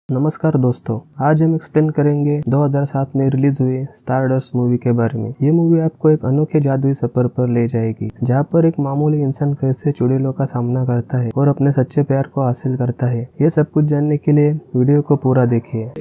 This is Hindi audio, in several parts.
नमस्कार दोस्तों, आज हम एक्सप्लेन करेंगे 2007 में रिलीज हुई स्टारडस्ट मूवी के बारे में। ये मूवी आपको एक अनोखे जादुई सफर पर ले जाएगी, जहाँ पर एक मामूली इंसान कैसे चुड़ैलों का सामना करता है और अपने सच्चे प्यार को हासिल करता है। ये सब कुछ जानने के लिए वीडियो को पूरा देखिए।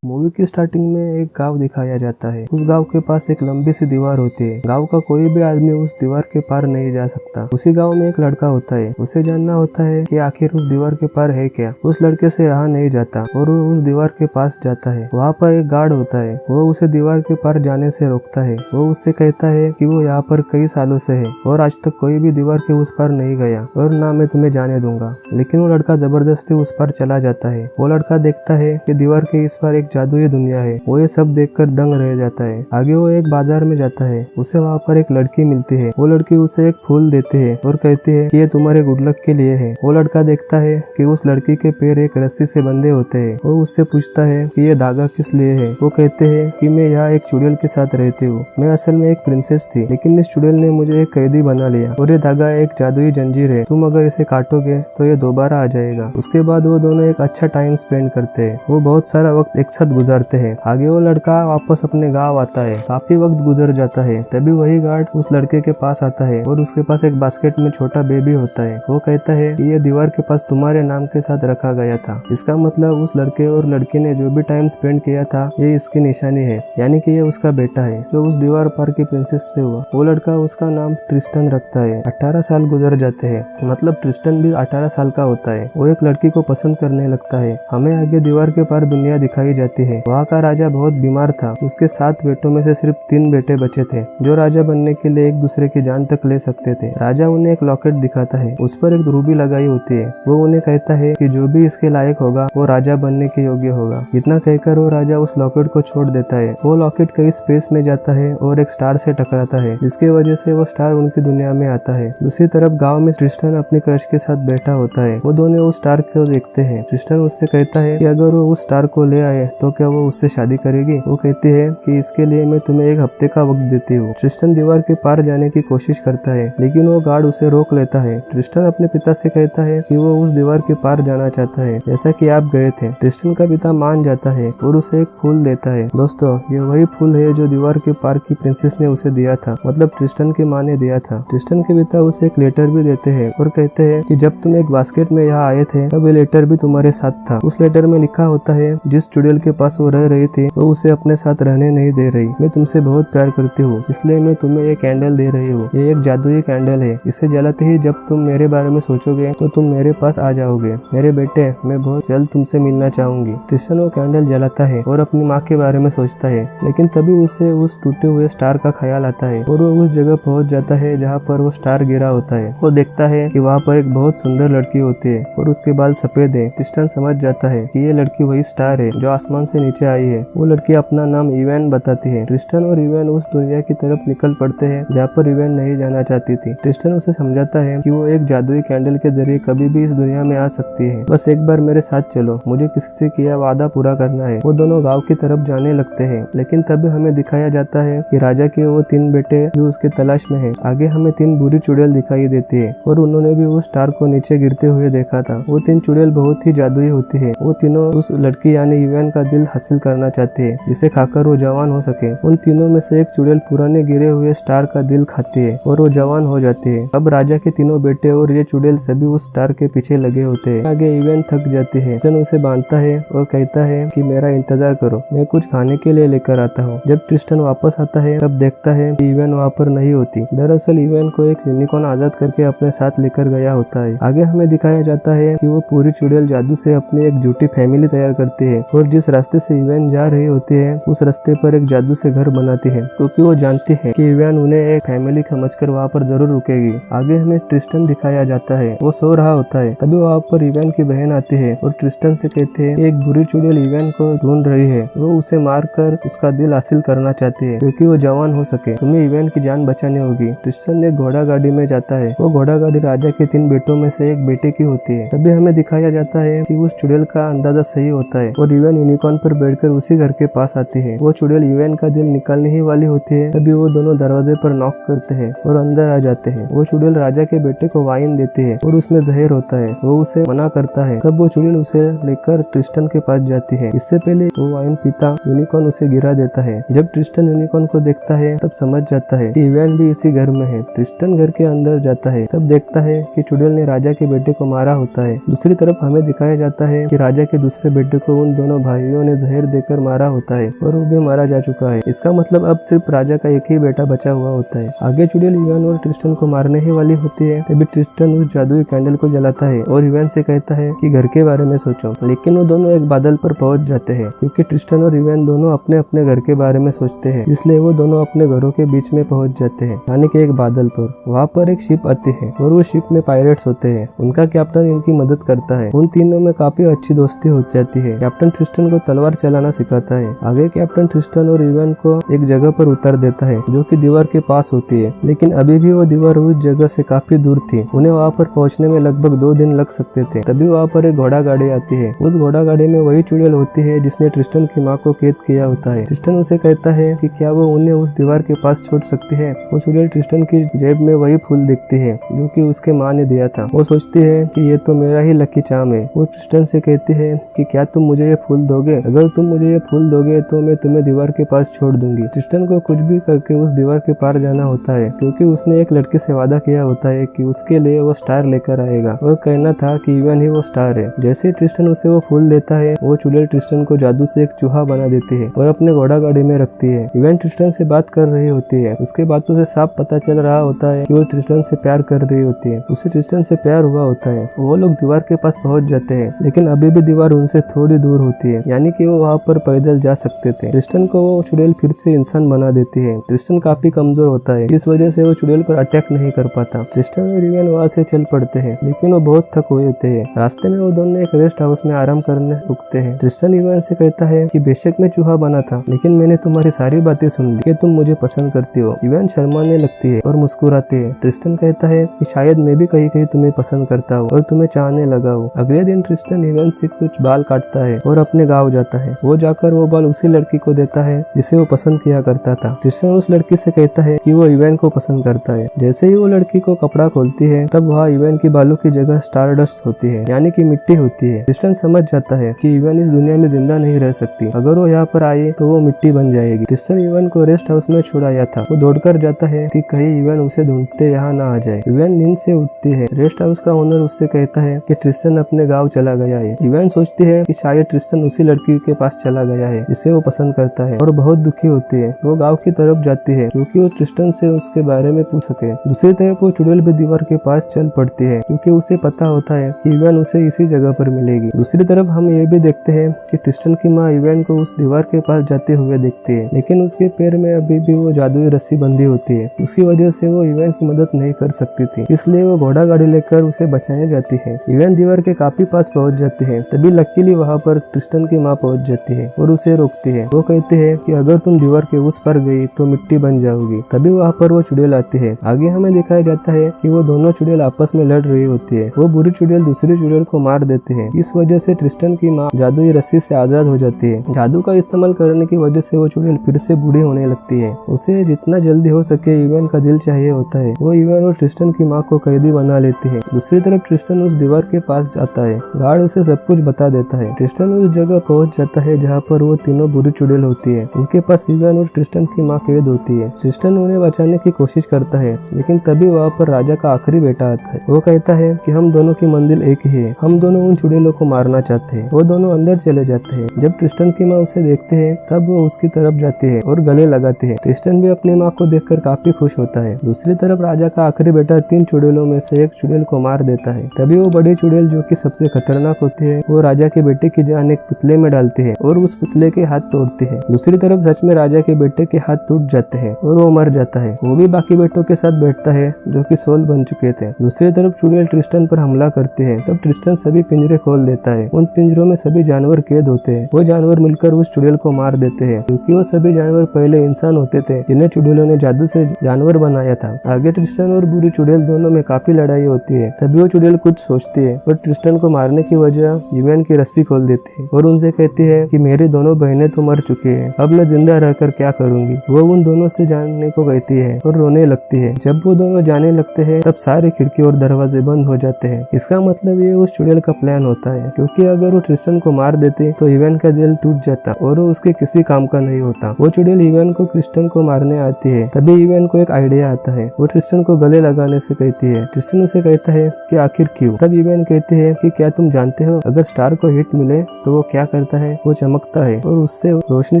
मूवी की स्टार्टिंग में एक गांव दिखाया जाता है। उस गांव के पास एक लंबी सी दीवार होती है। गांव का कोई भी आदमी उस दीवार के पार नहीं जा सकता। उसी गांव में एक लड़का होता है। उसे जानना होता है कि आखिर उस दीवार के पार है क्या। उस लड़के से रहा नहीं जाता और वो उस दीवार के पास जाता है। वहाँ पर एक गार्ड होता है। वो उसे दीवार के पार जाने से रोकता है। वो उससे कहता है कि वो यहाँ पर कई सालों से है और आज तक कोई भी दीवार के उस पार नहीं गया और ना मैं तुम्हें जाने दूंगा। लेकिन वो लड़का जबरदस्ती उस पार चला जाता है। वो लड़का देखता है कि दीवार के इस पार एक जादुई दुनिया है। वो ये सब देखकर दंग रह जाता है। आगे वो एक बाजार में जाता है। उसे वहाँ पर एक लड़की मिलती है। वो लड़की उसे एक फूल देती है और कहती है कि ये तुम्हारे गुड लक के लिए है। वो लड़का देखता है कि उस लड़की के पैर एक रस्सी से बंधे होते हैं। वो उससे पूछता है कि ये धागा किस लिए है। वो कहते हैं कि मैं यहाँ एक चुड़ैल के साथ रहती हूँ। मैं असल में एक प्रिंसेस थी, लेकिन इस चुड़ैल ने मुझे एक कैदी बना लिया और ये धागा एक जादुई जंजीर है। तुम अगर इसे काटोगे तो ये दोबारा आ जाएगा। उसके बाद वो दोनों एक अच्छा टाइम स्पेंड करते हैं। वो बहुत सारा वक्त एक साथ गुजारते हैं। आगे वो लड़का वापस अपने गांव आता है। काफी वक्त गुजर जाता है। तभी वही गार्ड उस लड़के के पास आता है और उसके पास एक बास्केट में छोटा बेबी होता है। वो कहता है कि ये दीवार के पास तुम्हारे नाम के साथ रखा गया था। इसका मतलब उस लड़के और लड़की ने जो भी टाइम स्पेंड किया था ये इसकी निशानी है, यानी कि ये उसका बेटा है जो उस दीवार पार की प्रिंसेस से हुआ। वो लड़का उसका नाम ट्रिस्टन रखता है। 18 साल गुजर जाते हैं, मतलब ट्रिस्टन भी 18 साल का होता है। वो एक लड़की को पसंद करने लगता है। हमें आगे दीवार के पार दुनिया दिखाई जाती है। वहाँ का राजा बहुत बीमार था। उसके 7 बेटों में से सिर्फ 3 बेटे बचे थे जो राजा बनने के लिए एक दूसरे की जान तक ले सकते थे। राजा उन्हें एक लॉकेट दिखाता है। उस पर एक रूबी लगाई होती है। वो उन्हें कहता है कि जो भी इसके लायक होगा वो राजा बनने के योग्य होगा। इतना कहकर वो राजा उस लॉकेट को छोड़ देता है। वो लॉकेट कई स्पेस में जाता है और एक स्टार से टकराता है, जिसकी वजह से वो स्टार उनकी दुनिया में आता है। दूसरी तरफ गाँव में ट्रिस्टन अपनी क्रश के साथ बैठा होता है। वो दोनों उस स्टार को देखते हैं। ट्रिस्टन उससे कहता है कि अगर वो उस स्टार को ले आए तो क्या वो उससे शादी करेगी। वो कहती है कि इसके लिए मैं तुम्हें 1 हफ्ते का वक्त देती हूँ। ट्रिस्टन दीवार के पार जाने की कोशिश करता है, लेकिन वो गार्ड उसे रोक लेता है। ट्रिस्टन अपने पिता से कहता है कि वो उस दीवार के पार जाना चाहता है, जैसा कि आप गए थे। ट्रिस्टन का पिता मान जाता है और उसे एक फूल देता है। दोस्तों, ये वही फूल है जो दीवार के पार की प्रिंसेस ने उसे दिया था, मतलब ट्रिस्टन की माँ ने दिया था। ट्रिस्टन के पिता उसे एक लेटर भी देते हैं और कहते हैं कि जब तुम एक बास्केट में यहाँ आए थे तब ये लेटर भी तुम्हारे साथ था। उस लेटर में लिखा होता है जिस चुड़ैल के पास वो रह रही थी वो उसे अपने साथ रहने नहीं दे रही। मैं तुमसे बहुत प्यार करती हूँ, इसलिए मैं तुम्हें एक कैंडल दे रही हूँ। ये एक जादुई कैंडल है। इसे जलाते ही जब तुम मेरे बारे में सोचोगे तो तुम मेरे पास आ जाओगे। मेरे बेटे, मैं बहुत जल्द तुमसे मिलना चाहूंगी। ट्रिस्टन वो कैंडल जलाता है और अपनी माँ के बारे में सोचता है, लेकिन तभी उसे उस टूटे हुए स्टार का ख्याल आता है और वो उस जगह पहुँच जाता है जहाँ पर वो स्टार गिरा होता है। वो देखता है कि वहाँ पर एक बहुत सुंदर लड़की होती है और उसके बाल सफेद है। ट्रिस्टन समझ जाता है कि ये लड़की वही स्टार है जो आसमान से नीचे आई है। वो लड़की अपना नाम इवेन बताती है। ट्रिस्टन और इवेन उस दुनिया की तरफ निकल पड़ते हैं जहाँ पर इवेन नहीं जाना चाहती थी। ट्रिस्टन उसे समझाता है कि वो एक जादुई कैंडल के जरिए कभी भी इस दुनिया में आ सकती है। बस एक बार मेरे साथ चलो, मुझे किसी से किया वादा पूरा करना है। वो दोनों गाँव की तरफ जाने लगते हैं, लेकिन तभी हमें दिखाया जाता है कि राजा के वो 3 बेटे भी उसके तलाश में है। आगे हमें 3 बुरी चुड़ैल दिखाई देती है और उन्होंने भी उस स्टार को नीचे गिरते हुए देखा था। वो 3 चुड़ैल बहुत ही जादुई होती है। वो तीनों उस लड़की यानी इवेन का दिल हासिल करना चाहती है, जिसे खाकर वो जवान हो सके। उन तीनों में से एक चुड़ैल पुराने गिरे हुए स्टार का दिल खाती है और वो जवान हो जाती है। अब राजा के तीनों बेटे और ये चुड़ैल सभी उस स्टार के पीछे लगे होते हैं। आगे इवेन थक जाती है। ट्रिस्टन उसे बांधता है और कहता है कि मेरा इंतजार करो, मैं कुछ खाने के लिए लेकर आता हूँ। जब ट्रिस्टन वापस आता है तब देखता है कि इवेन वहाँ पर नहीं होती। दरअसल इवेन को एक यूनिकॉर्न आजाद करके अपने साथ लेकर गया होता है। आगे हमें दिखाया जाता है कि वो पूरी चुड़ैल जादू से अपनी एक झूठी फैमिली तैयार करती है और जिस रास्ते से इवेन जा रही होती है उस रास्ते पर एक जादू से घर बनाती है, क्योंकि वो जानती है कि इवेन उन्हें एक फैमिली समझकर वहाँ पर जरूर रुकेगी। आगे हमें ट्रिस्टन दिखाया जाता है। वो सो रहा होता है। तभी वहाँ पर इवेन की बहन आती है और ट्रिस्टन से कहते हैं कि एक बुरी चुड़ैल इवेन को ढूंढ रही है। वो उसे मारकर उसका दिल हासिल करना चाहती है क्योंकि वो जवान हो सके। तुम्हें इवेन की जान बचानी होगी। ट्रिस्टन एक घोड़ा गाड़ी में जाता है। वो घोड़ा गाड़ी राजा के 3 बेटों में से एक बेटे की होती है। तभी हमें दिखाया जाता है कि उस चुड़ैल का अंदाजा सही होता है और इवेन यूनिकॉर्न पर बैठकर उसी घर के पास आती है। वो चुड़ैल यूएन का दिल निकालने ही वाली होती है, तभी वो दोनों दरवाजे पर नॉक करते हैं और अंदर आ जाते हैं। वो चुड़ैल राजा के बेटे को वाइन देती है और उसमें जहर होता है। वो उसे मना करता है, तब वो चुड़ैल उसे लेकर ट्रिस्टन के पास जाती है। इससे पहले वो वाइन पीता यूनिकॉर्न उसे गिरा देता है। जब ट्रिस्टन यूनिकॉर्न को देखता है तब समझ जाता है कि यूएन भी इसी घर में है। ट्रिस्टन घर के अंदर जाता है, तब देखता है कि चुड़ैल ने राजा के बेटे को मारा होता है। दूसरी तरफ हमें दिखाया जाता है कि राजा के दूसरे बेटे को उन दोनों भाइयों ने जहर देकर मारा होता है और वो भी मारा जा चुका है। इसका मतलब अब सिर्फ राजा का एक ही बेटा बचा हुआ होता है। आगे चुड़ैल यूएन और ट्रिस्टन को मारने ही वाली होती है, तभी ट्रिस्टन उस जादुई कैंडल को जलाता है और यूएन से कहता है कि घर के बारे में सोचो। लेकिन वो दोनों एक बादल पर पहुंच जाते हैं, क्योंकि ट्रिस्टन और यूएन दोनों अपने अपने घर के बारे में सोचते हैं, इसलिए वो दोनों अपने घरों के बीच में पहुंच जाते हैं, यानी कि एक बादल पर। वहाँ पर एक शिप आती है और वो शिप में पायरेट्स होते हैं। उनका कैप्टन इनकी मदद करता है। उन तीनों में काफी अच्छी दोस्ती हो जाती है। कैप्टन ट्रिस्टन को तलवार चलाना सिखाता है। आगे कैप्टन ट्रिस्टन और यूएन को एक जगह पर उतार देता है जो कि दीवार के पास होती है, लेकिन अभी भी वो दीवार उस जगह से काफी दूर थी। उन्हें वहाँ पर पहुँचने में लगभग 2 दिन लग सकते थे। तभी वहाँ पर एक घोड़ा गाड़ी आती है। उस घोड़ा गाड़ी में वही चुड़ैल होती है जिसने ट्रिस्टन की माँ को कैद किया होता है। ट्रिस्टन उसे कहता है कि क्या वो उन्हें उस दीवार के पास छोड़ सकती है। वो चुड़ैल ट्रिस्टन की जेब में वही फूल देखती है जो कि उसके माँ ने दिया था। वो सोचती है कि ये तो मेरा ही लकी चार्म है। वो ट्रिस्टन से कहती है कि क्या तुम मुझे ये फूल दोगे? अगर तुम मुझे ये फूल दोगे तो मैं तुम्हें दीवार के पास छोड़ दूंगी। ट्रिस्टन को कुछ भी करके उस दीवार के पार जाना होता है, क्योंकि उसने एक लड़की से वादा किया होता है कि उसके लिए वो स्टार लेकर आएगा और कहना था कि यूएन ही वो स्टार है। जैसे ट्रिस्टन उसे वो फूल देता है, वो चुड़ैल ट्रिस्टन को जादू से एक चूहा बना देती है और अपने घोड़ा गाड़ी में रखती है। यूएन ट्रिस्टन से बात कर रही होती है। उसके बातों से साफ पता चल रहा होता है कि वो ट्रिस्टन से प्यार कर रही होती है। उसे ट्रिस्टन से प्यार हुआ होता है। वो लोग दीवार के पास पहुंच जाते हैं, लेकिन अभी भी दीवार उनसे थोड़ी दूर होती है, यानी कि वो वहाँ पर पैदल जा सकते थे। ट्रिस्टन को वो चुड़ैल फिर से इंसान बना देती है। ट्रिस्टन काफी कमजोर होता है, इस वजह से वो चुड़ैल पर अटैक नहीं कर पाता। ट्रिस्टन और यूएन वहाँ से चल पड़ते हैं, लेकिन वो बहुत थक हुए होते हैं। रास्ते में वो दोनों एक रेस्ट हाउस में आराम करने रुकते हैं। ट्रिस्टन यूएन से कहता है कि बेशक मैं चूहा बना था, लेकिन मैंने तुम्हारी सारी बातें सुन ली कि तुम मुझे पसंद करती हो। यूएन शर्माने लगती है और मुस्कुराती है। ट्रिस्टन कहता है कि शायद मैं भी कहीं कहीं तुम्हें पसंद करता हूँ और तुम्हें चाहने लगा हूँ। अगले दिन ट्रिस्टन यूएन से कुछ बाल काटता है और अपने गाँव जाता है। वो जाकर वो बाल उसी लड़की को देता है जिसे वो पसंद किया करता था। ट्रिस्टन उस लड़की से कहता है कि वो यूएन को पसंद करता है। जैसे ही वो लड़की को कपड़ा खोलती है, तब वहाँ यूएन की बालों की जगह स्टारडस्ट होती है, यानी कि मिट्टी होती है। ट्रिस्टन समझ जाता है कि यूएन इस दुनिया में जिंदा नहीं रह सकती। अगर वो यहाँ पर आए तो वो मिट्टी बन जाएगी। ट्रिस्टन यूएन को रेस्ट हाउस में छुड़ाया था। वो दौड़कर जाता है कि कहीं यूएन उसे ढूंढते यहाँ ना आ जाए। यूएन नींद से उठती है। रेस्ट हाउस का ओनर उससे कहता है कि ट्रिस्टन अपने गाँव चला गया है। यूएन सोचती है कि शायद ट्रिस्टन उसी लड़की के पास चला गया है जिसे वो पसंद करता है, और बहुत दुखी होती है। वो गाँव की तरफ जाती है क्योंकि वो ट्रिस्टन से उसके बारे में पूछ सके। दूसरी तरफ वो चुड़ैल भी दीवार के पास चल पड़ती है, क्योंकि उसे पता होता है कि यूएन उसे इसी जगह पर मिलेगी। दूसरी तरफ हम ये भी देखते हैं कि ट्रिस्टन की माँ यूएन को उस दीवार के पास जाते हुए देखती है, लेकिन उसके पैर में अभी भी वो जादुई रस्सी बंधी होती है। उसी वजह से वो यूएन की मदद नहीं कर सकती थी, इसलिए वो घोड़ा गाड़ी लेकर उसे बचाने जाती है। यूएन दीवार के काफी पास पहुंच जाती है। तभी लकीली वहाँ पर ट्रिस्टन की माँ पहुंच जाती है और उसे रोकती है। वो कहती है कि अगर तुम दीवार के उस पर गई तो मिट्टी बन जाओगी। तभी वहाँ पर वो चुड़ैल आती है। आगे हमें दिखाया जाता है कि वो दोनों चुड़ैल आपस में लड़ रही होती है। वो बुरी चुड़ैल दूसरी चुड़ैल को मार देते हैं। इस वजह से ट्रिस्टन की माँ जादुई रस्सी से आजाद हो जाती है। जादू का इस्तेमाल करने की वजह से वो चुड़ैल फिर से बूढ़ी होने लगती है। उसे जितना जल्दी हो सके यूएन का दिल चाहिए होता है। वो यूएन और ट्रिस्टन की माँ को कैदी बना लेती है। दूसरी तरफ ट्रिस्टन उस दीवार के पास जाता है। गार्ड उसे सब कुछ बता देता है। ट्रिस्टन उस जगह पहुंच जाता है जहाँ पर वो तीनों बुरी चुड़ैल होती है। उनके पास यूएन और ट्रिस्टन की माँ कैद होती है। ट्रिस्टन उन्हें बचाने की कोशिश करता है, लेकिन तभी वहाँ पर राजा का आखिरी बेटा आता है। वो कहता है कि हम दोनों की मंजिल एक ही है, हम दोनों उन चुड़ैलों को मारना चाहते हैं। वो दोनों अंदर चले जाते हैं। जब ट्रिस्टन की माँ उसे देखते हैं, तब वो उसकी तरफ जाती है और गले लगाती है। ट्रिस्टन भी अपनी माँ को देखकर काफी खुश होता है। दूसरी तरफ राजा का आखिरी बेटा 3 चुड़ैलों में से एक चुड़ैल को मार देता है। तभी वो बड़ी चुड़ैल, जो कि सबसे खतरनाक होती है, वो राजा के बेटे की जान एक पुतले में डालती है और उस पुतले के हाथ तोड़ती है। दूसरी तरफ सच में राजा के बेटे के हाथ टूट जाते हैं और वो मर जाता है। वो भी बाकी बेटों के साथ बैठता है जो कि सोल बन चुके थे। दूसरी तरफ चुड़ैल ट्रिस्टन पर हमला करती है। तब ट्रिस्टन सभी पिंजरे खोल देता है। उन पिंजरों में सभी जानवर कैद होते हैं। वो जानवर मिलकर उस चुड़ैल को मार देते हैं, क्योंकि वो सभी जानवर पहले इंसान होते थे जिन्हें चुड़ैलों ने जादू से जानवर बनाया था। आगे ट्रिस्टन और बुरी चुड़ैल दोनों में काफी लड़ाई होती है। तभी वो चुड़ैल कुछ सोचती है और ट्रिस्टन को मारने की वजह यूएन की रस्सी खोल देती है और उनसे कहती है कि मेरी दोनों बहनें तो मर चुकी है, अब मैं जिंदा रहकर क्या करूंगी। वो उन दोनों से जाने को कहती है और रोने लगती है। जब वो दोनों जाने लगते हैं तब सारे खिड़की और दरवाजे बंद हो जाते हैं। इसका मतलब ये उस चुड़ैल का प्लान होता है, क्योंकि अगर वो ट्रिस्टन को मार देती तो इवान का दिल टूट जाता और वो उसके किसी काम का नहीं होता। वो चुड़ैल इवान को ट्रिस्टन को मारने आती है। तभी इवान को एक आइडिया आता है। वो ट्रिस्टन को गले लगाने से कहती है। ट्रिस्टन उसे कहता है कि आखिर क्यों। तब इवान कहती है कि क्या तुम जानते हो अगर स्टार को हिट मिले तो वो क्या करता है, वो चमकता है और उससे रोशनी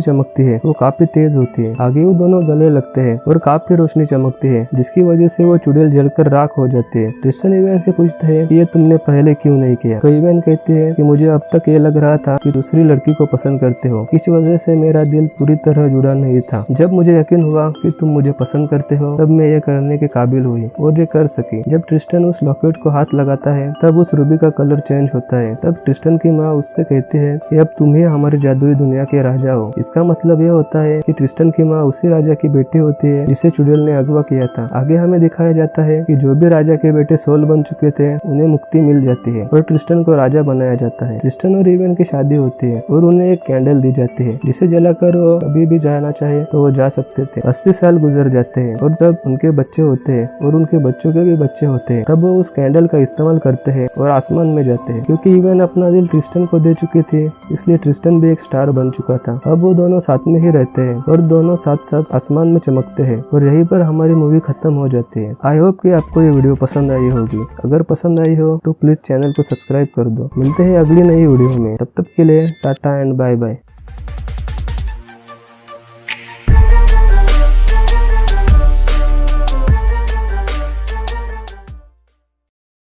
चमकती है, वो काफी तेज होती है। आगे वो दोनों गले लगते हैं और काफी रोशनी चमकती है, जिसकी वजह से वो चुड़ैल जलकर राख हो जाती है। ट्रिस्टन इवान से पूछता है कि ये तुमने पहले क्यों नहीं किया। तो इवान कहती है कि मुझे अब तक ये लग रहा था कि दूसरी लड़की को पसंद करते हो, इस वजह से मेरा दिल पूरी तरह जुड़ा नहीं था। जब मुझे यकीन हुआ कि तुम मुझे पसंद करते हो तब मैं ये करने के काबिल हुई और ये कर सकी। जब ट्रिस्टन उस लॉकेट को हाथ लगाता है तब उस रूबी का कलर चेंज होता है। तब ट्रिस्टन की माँ उससे कहती है कि अब तुम ही हमारी जादुई दुनिया के राजा हो। इसका मतलब यह होता है कि ट्रिस्टन की माँ उसी राजा की बेटी होती है जिसे चुड़ैल ने अगवा किया था। आगे हमें दिखाया जाता है कि जो भी राजा के बेटे सोल बन चुके थे उन्हें मुक्ति मिल जाती है और ट्रिस्टन को राजा बनाया जाता है। ट्रिस्टन और इवान की शादी होती है और उन्हें एक कैंडल दी जाती है जिसे जलाकर वो कभी भी जाना चाहे तो वो जा सकते थे। 80 साल गुजर जाते हैं और तब उनके बच्चे होते हैं और उनके बच्चों के भी बच्चे होते हैं। तब वो उस कैंडल का इस्तेमाल करते हैं और आसमान में जाते हैं। क्योंकि इवान अपना दिल ट्रिस्टन को दे चुकी थी इसलिए ट्रिस्टन भी एक स्टार बन चुका था। अब वो दोनों साथ में ही रहते हैं और दोनों साथ साथ आसमान में चमकते हैं और यहीं पर हमारी मूवी खत्म हो जाती है। आई होप कि आपको ये वीडियो पसंद आई होगी। अगर पसंद आई हो तो प्लीज चैनल को सब्सक्राइब कर दो। मिलते हैं अगली नई वीडियो में, तब तक के लिए टाटा एंड बाय बाय।